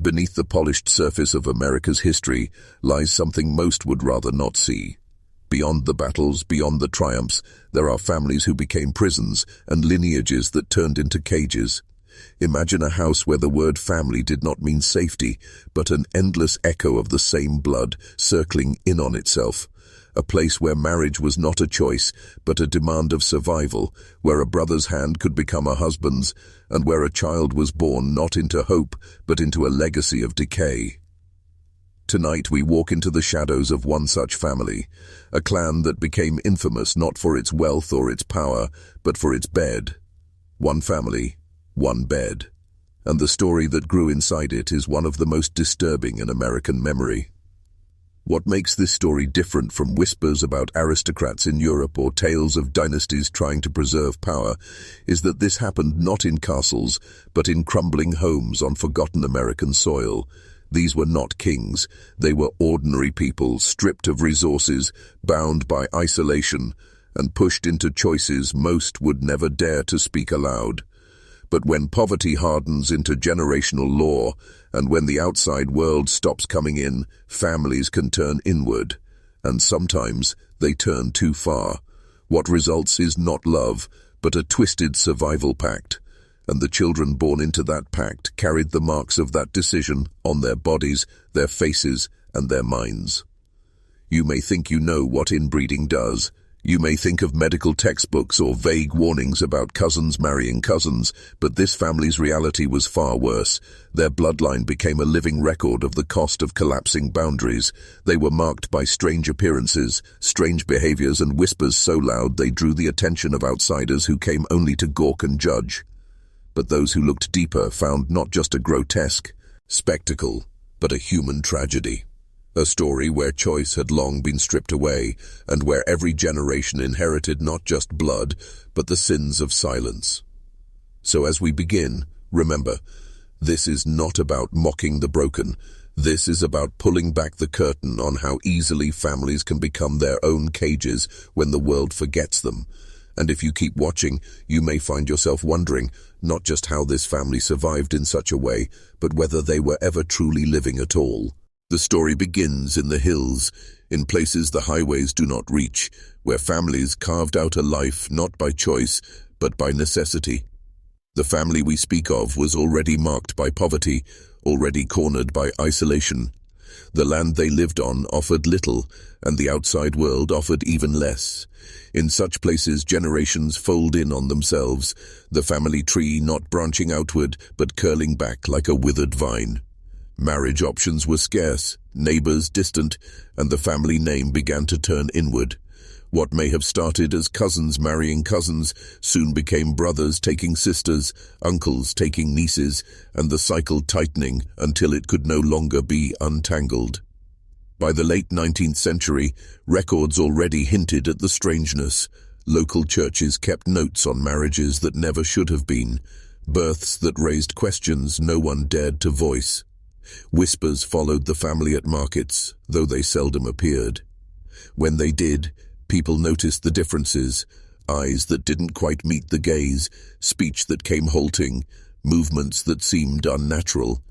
Beneath the polished surface of America's history lies something most would rather not see. Beyond the battles, beyond the triumphs, there are families who became prisons and lineages that turned into cages. Imagine a house where the word family did not mean safety, but an endless echo of the same blood circling in on itself. A place where marriage was not a choice, but a demand of survival, where a brother's hand could become a husband's, and where a child was born not into hope, but into a legacy of decay. Tonight we walk into the shadows of one such family, a clan that became infamous not for its wealth or its power, but for its bed. One family, one bed. And the story that grew inside it is one of the most disturbing in American memory. What makes this story different from whispers about aristocrats in Europe or tales of dynasties trying to preserve power is that this happened not in castles, but in crumbling homes on forgotten American soil. These were not kings. They were ordinary people, stripped of resources, bound by isolation, and pushed into choices most would never dare to speak aloud. But when poverty hardens into generational law, and when the outside world stops coming in, families can turn inward. And sometimes they turn too far. What results is not love, but a twisted survival pact. And the children born into that pact carried the marks of that decision on their bodies, their faces, and their minds. You may think you know what inbreeding does. You may think of medical textbooks or vague warnings about cousins marrying cousins, but this family's reality was far worse. Their bloodline became a living record of the cost of collapsing boundaries. They were marked by strange appearances, strange behaviors, and whispers so loud they drew the attention of outsiders who came only to gawk and judge. But those who looked deeper found not just a grotesque spectacle, but a human tragedy. A story where choice had long been stripped away, and where every generation inherited not just blood, but the sins of silence. So as we begin, remember, this is not about mocking the broken. This is about pulling back the curtain on how easily families can become their own cages when the world forgets them. And if you keep watching, you may find yourself wondering not just how this family survived in such a way, but whether they were ever truly living at all. The story begins in the hills, in places the highways do not reach, where families carved out a life not by choice, but by necessity. The family we speak of was already marked by poverty, already cornered by isolation. The land they lived on offered little, and the outside world offered even less. In such places, generations fold in on themselves, the family tree not branching outward, but curling back like a withered vine. Marriage options were scarce, neighbors distant, and the family name began to turn inward. What may have started as cousins marrying cousins soon became brothers taking sisters, uncles taking nieces, and the cycle tightening until it could no longer be untangled. By the late 19th century, records already hinted at the strangeness. Local churches kept notes on marriages that never should have been, births that raised questions no one dared to voice. Whispers followed the family at markets, though they seldom appeared. When they did, people noticed the differences: eyes that didn't quite meet the gaze, speech that came halting, movements that seemed unnatural.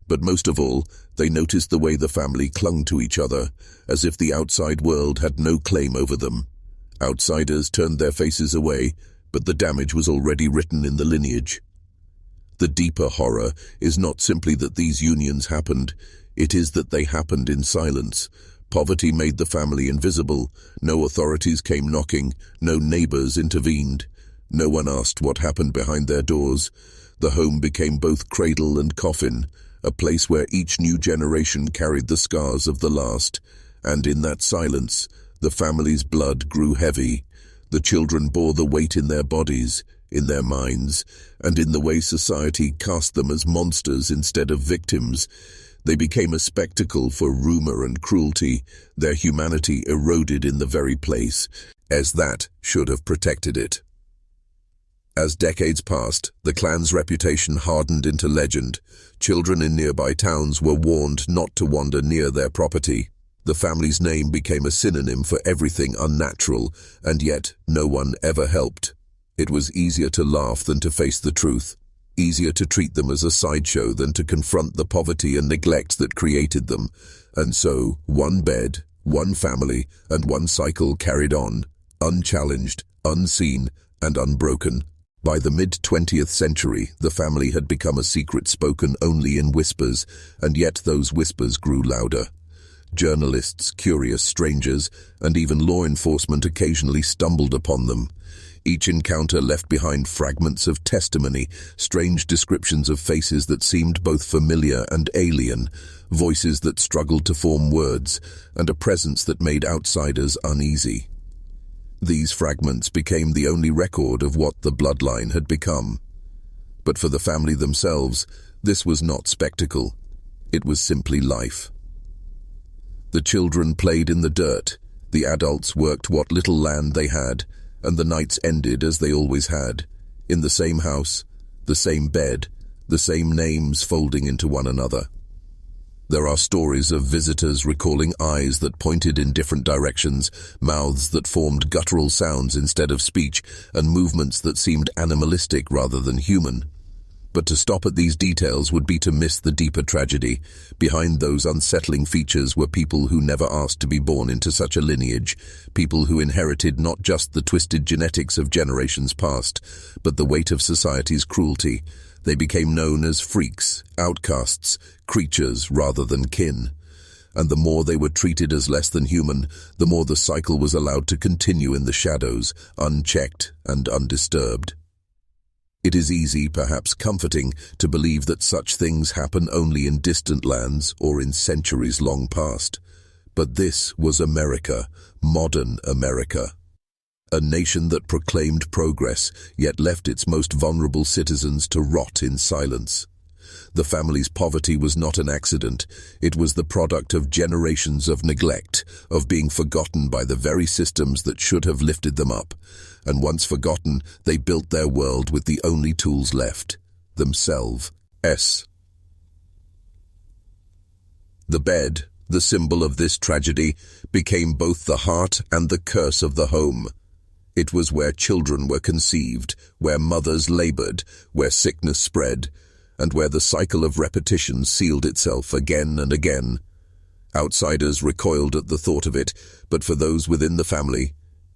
But most of all, they noticed the way the family clung to each other, as if the outside world had no claim over them. Outsiders turned their faces away, but the damage was already written in the lineage. The deeper horror is not simply that these unions happened, it is that they happened in silence. Poverty made the family invisible. No authorities came knocking, no neighbors intervened. No one asked what happened behind their doors. The home became both cradle and coffin, a place where each new generation carried the scars of the last. And in that silence, the family's blood grew heavy. The children bore the weight in their bodies, in their minds, and in the way society cast them as monsters instead of victims. They became a spectacle for rumor and cruelty, their humanity eroded in the very place, as that should have protected it. As decades passed, the clan's reputation hardened into legend. Children in nearby towns were warned not to wander near their property. The family's name became a synonym for everything unnatural, and yet no one ever helped. It was easier to laugh than to face the truth. Easier to treat them as a sideshow than to confront the poverty and neglect that created them. And so, one bed, one family, and one cycle carried on, unchallenged, unseen, and unbroken. By the mid-20th century, the family had become a secret spoken only in whispers, and yet those whispers grew louder. Journalists, curious strangers, and even law enforcement occasionally stumbled upon them. Each encounter left behind fragments of testimony, strange descriptions of faces that seemed both familiar and alien, voices that struggled to form words, and a presence that made outsiders uneasy. These fragments became the only record of what the bloodline had become. But for the family themselves, this was not spectacle. It was simply life. The children played in the dirt, the adults worked what little land they had, and the nights ended as they always had, in the same house, the same bed, the same names folding into one another. There are stories of visitors recalling eyes that pointed in different directions, mouths that formed guttural sounds instead of speech, and movements that seemed animalistic rather than human. But to stop at these details would be to miss the deeper tragedy. Behind those unsettling features were people who never asked to be born into such a lineage, people who inherited not just the twisted genetics of generations past, but the weight of society's cruelty. They became known as freaks, outcasts, creatures rather than kin. And the more they were treated as less than human, the more the cycle was allowed to continue in the shadows, unchecked and undisturbed. It is easy, perhaps comforting, to believe that such things happen only in distant lands or in centuries long past. But this was America, modern America. A nation that proclaimed progress, yet left its most vulnerable citizens to rot in silence. The family's poverty was not an accident. It was the product of generations of neglect, of being forgotten by the very systems that should have lifted them up. And once forgotten, they built their world with the only tools left, themselves. The bed, the symbol of this tragedy, became both the heart and the curse of the home. It was where children were conceived, where mothers labored, where sickness spread, and where the cycle of repetition sealed itself again and again. Outsiders recoiled at the thought of it, but for those within the family,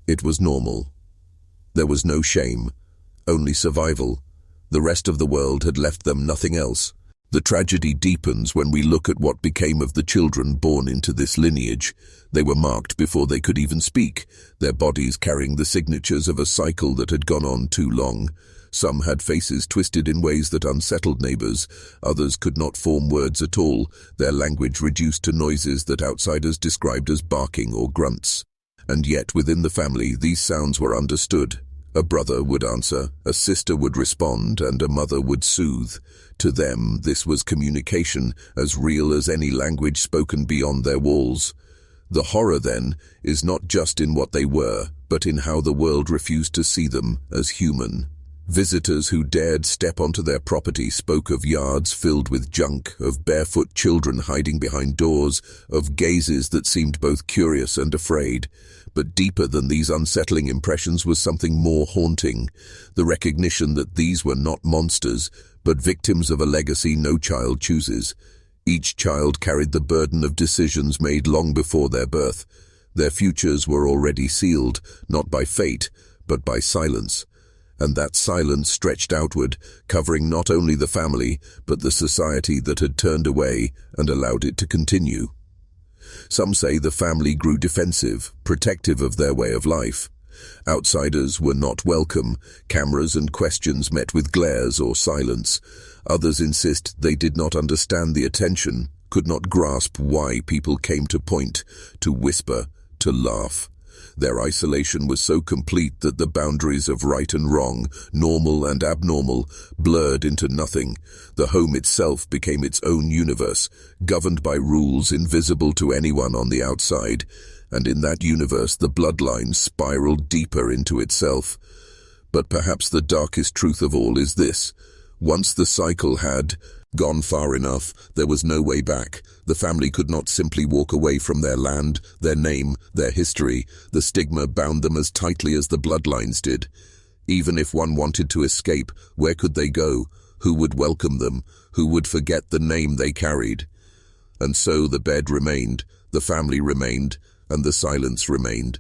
it was normal. There was no shame, only survival. The rest of the world had left them nothing else. The tragedy deepens when we look at what became of the children born into this lineage. They were marked before they could even speak, their bodies carrying the signatures of a cycle that had gone on too long. Some had faces twisted in ways that unsettled neighbors. Others could not form words at all, their language reduced to noises that outsiders described as barking or grunts. And yet within the family these sounds were understood. A brother would answer, a sister would respond, and a mother would soothe. To them, this was communication, as real as any language spoken beyond their walls. The horror, then, is not just in what they were, but in how the world refused to see them as human. Visitors who dared step onto their property spoke of yards filled with junk, of barefoot children hiding behind doors, of gazes that seemed both curious and afraid. But deeper than these unsettling impressions was something more haunting, the recognition that these were not monsters, but victims of a legacy no child chooses. Each child carried the burden of decisions made long before their birth. Their futures were already sealed, not by fate, but by silence. And that silence stretched outward, covering not only the family, but the society that had turned away and allowed it to continue. Some say the family grew defensive, protective of their way of life. Outsiders were not welcome, cameras and questions met with glares or silence. Others insist they did not understand the attention, could not grasp why people came to point, to whisper, to laugh. Their isolation was so complete that the boundaries of right and wrong, normal and abnormal, blurred into nothing. The home itself became its own universe, governed by rules invisible to anyone on the outside. And in that universe the bloodline spiraled deeper into itself. But perhaps the darkest truth of all is this. Once the cycle had gone far enough, there was no way back. The family could not simply walk away from their land, their name, their history. The stigma bound them as tightly as the bloodlines did. Even if one wanted to escape, where could they go? Who would welcome them? Who would forget the name they carried? And so the bed remained, the family remained, and the silence remained.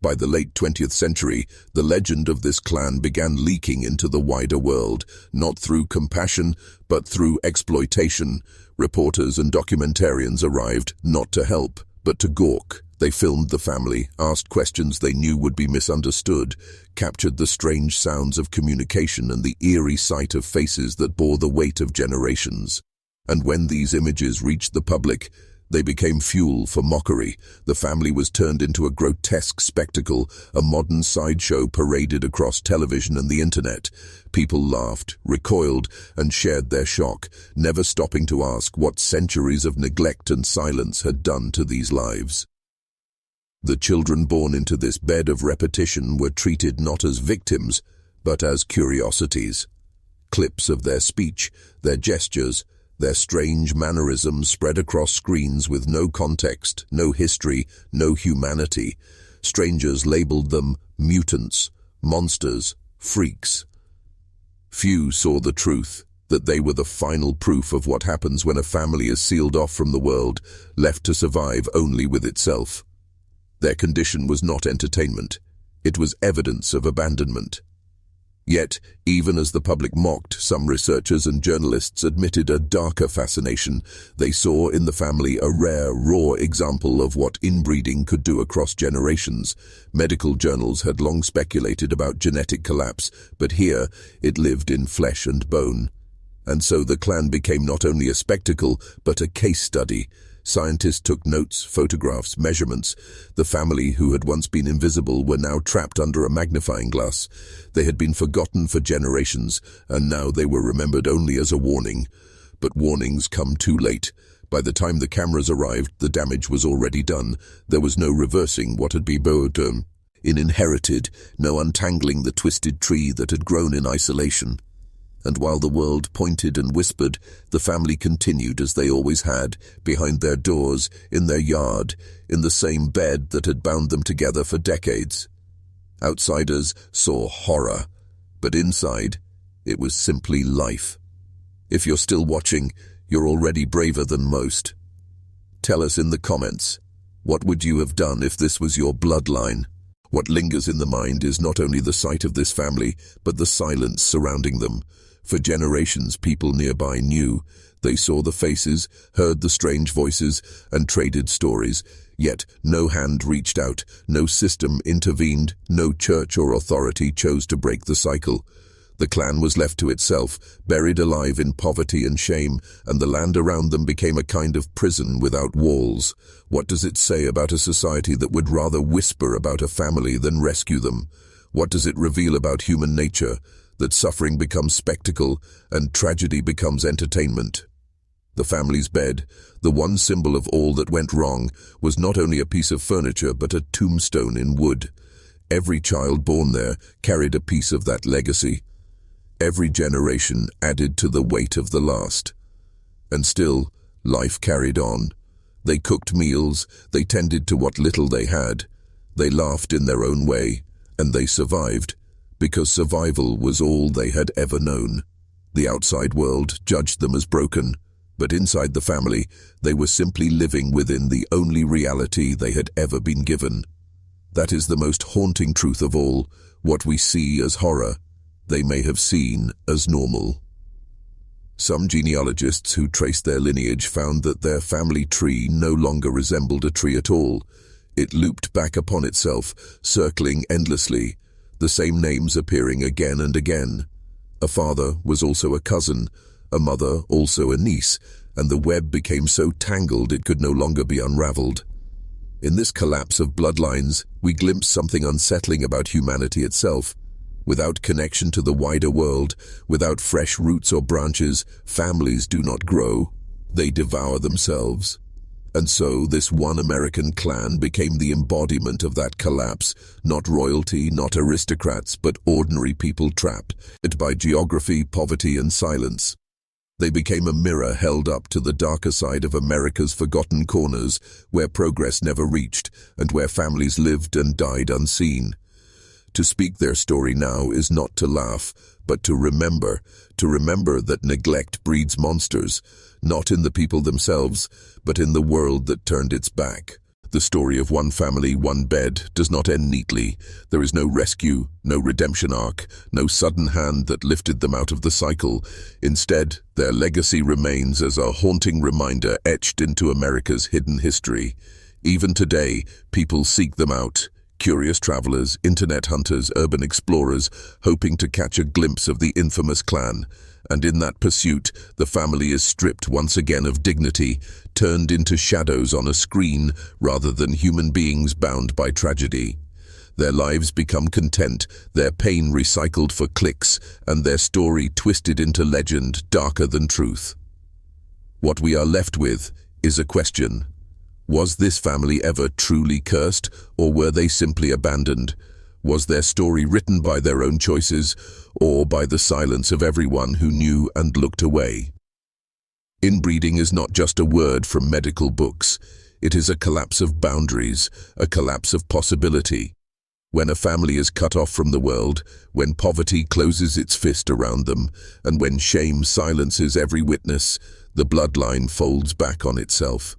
By the late 20th century, the legend of this clan began leaking into the wider world, not through compassion, but through exploitation. Reporters and documentarians arrived, not to help, but to gawk. They filmed the family, asked questions they knew would be misunderstood, captured the strange sounds of communication and the eerie sight of faces that bore the weight of generations. And when these images reached the public, they became fuel for mockery. The family was turned into a grotesque spectacle, a modern sideshow paraded across television and the internet. People laughed, recoiled, and shared their shock, never stopping to ask what centuries of neglect and silence had done to these lives. The children born into this bed of repetition were treated not as victims, but as curiosities. Clips of their speech, their gestures, their strange mannerisms spread across screens with no context, no history, no humanity. Strangers labeled them mutants, monsters, freaks. Few saw the truth, that they were the final proof of what happens when a family is sealed off from the world, left to survive only with itself. Their condition was not entertainment. It was evidence of abandonment. Yet, even as the public mocked, some researchers and journalists admitted a darker fascination. They saw in the family a rare, raw example of what inbreeding could do across generations. Medical journals had long speculated about genetic collapse, but here it lived in flesh and bone. And so the clan became not only a spectacle, but a case study. Scientists took notes, photographs, measurements. The family, who had once been invisible, were now trapped under a magnifying glass. They had been forgotten for generations, and now they were remembered only as a warning. But warnings come too late. By the time the cameras arrived, the damage was already done. There was no reversing what had been inherited, no untangling the twisted tree that had grown in isolation. And while the world pointed and whispered, the family continued as they always had, behind their doors, in their yard, in the same bed that had bound them together for decades. Outsiders saw horror, but inside, it was simply life. If you're still watching, you're already braver than most. Tell us in the comments, what would you have done if this was your bloodline? What lingers in the mind is not only the sight of this family, but the silence surrounding them. For generations, people nearby knew. They saw the faces, heard the strange voices, and traded stories. Yet no hand reached out, no system intervened, no church or authority chose to break the cycle. The clan was left to itself, buried alive in poverty and shame, and the land around them became a kind of prison without walls. What does it say about a society that would rather whisper about a family than rescue them? What does it reveal about human nature? That suffering becomes spectacle and tragedy becomes entertainment. The family's bed, the one symbol of all that went wrong, was not only a piece of furniture but a tombstone in wood. Every child born there carried a piece of that legacy. Every generation added to the weight of the last. And still, life carried on. They cooked meals, they tended to what little they had. They laughed in their own way, and they survived. Because survival was all they had ever known. The outside world judged them as broken, but inside the family, they were simply living within the only reality they had ever been given. That is the most haunting truth of all. What we see as horror, they may have seen as normal. Some genealogists who traced their lineage found that their family tree no longer resembled a tree at all. It looped back upon itself, circling endlessly, the same names appearing again and again. A father was also a cousin, a mother also a niece, and the web became so tangled it could no longer be unraveled. In this collapse of bloodlines, we glimpse something unsettling about humanity itself. Without connection to the wider world, without fresh roots or branches, families do not grow. They devour themselves. And so this one American clan became the embodiment of that collapse, not royalty, not aristocrats, but ordinary people trapped by geography, poverty, and silence. They became a mirror held up to the darker side of America's forgotten corners, where progress never reached, and where families lived and died unseen. To speak their story now is not to laugh, but to remember that neglect breeds monsters, not in the people themselves, but in the world that turned its back. The story of one family, one bed does not end neatly. There is no rescue, no redemption arc, no sudden hand that lifted them out of the cycle. Instead, their legacy remains as a haunting reminder etched into America's hidden history. Even today, people seek them out. Curious travelers, internet hunters, urban explorers, hoping to catch a glimpse of the infamous clan. And in that pursuit, the family is stripped once again of dignity, turned into shadows on a screen rather than human beings bound by tragedy. Their lives become content, their pain recycled for clicks, and their story twisted into legend darker than truth. What we are left with is a question. Was this family ever truly cursed, or were they simply abandoned? Was their story written by their own choices, or by the silence of everyone who knew and looked away? Inbreeding is not just a word from medical books. It is a collapse of boundaries, a collapse of possibility. When a family is cut off from the world, when poverty closes its fist around them, and when shame silences every witness, the bloodline folds back on itself.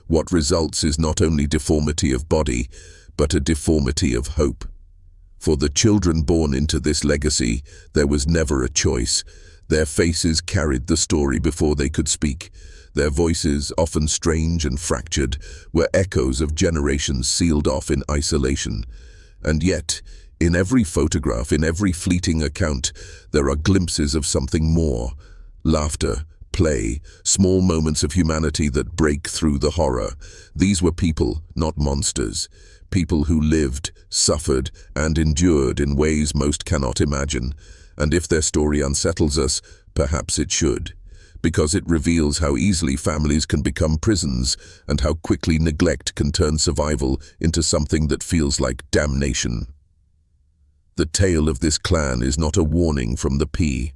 What results is not only deformity of body, but a deformity of hope. For the children born into this legacy, there was never a choice. Their faces carried the story before they could speak. Their voices, often strange and fractured, were echoes of generations sealed off in isolation. And yet, in every photograph, in every fleeting account, there are glimpses of something more. Laughter, play, small moments of humanity that break through the horror. These were people, not monsters. People who lived, suffered, and endured in ways most cannot imagine. And if their story unsettles us, perhaps it should. Because it reveals how easily families can become prisons, and how quickly neglect can turn survival into something that feels like damnation. The tale of this clan is not a warning from the P.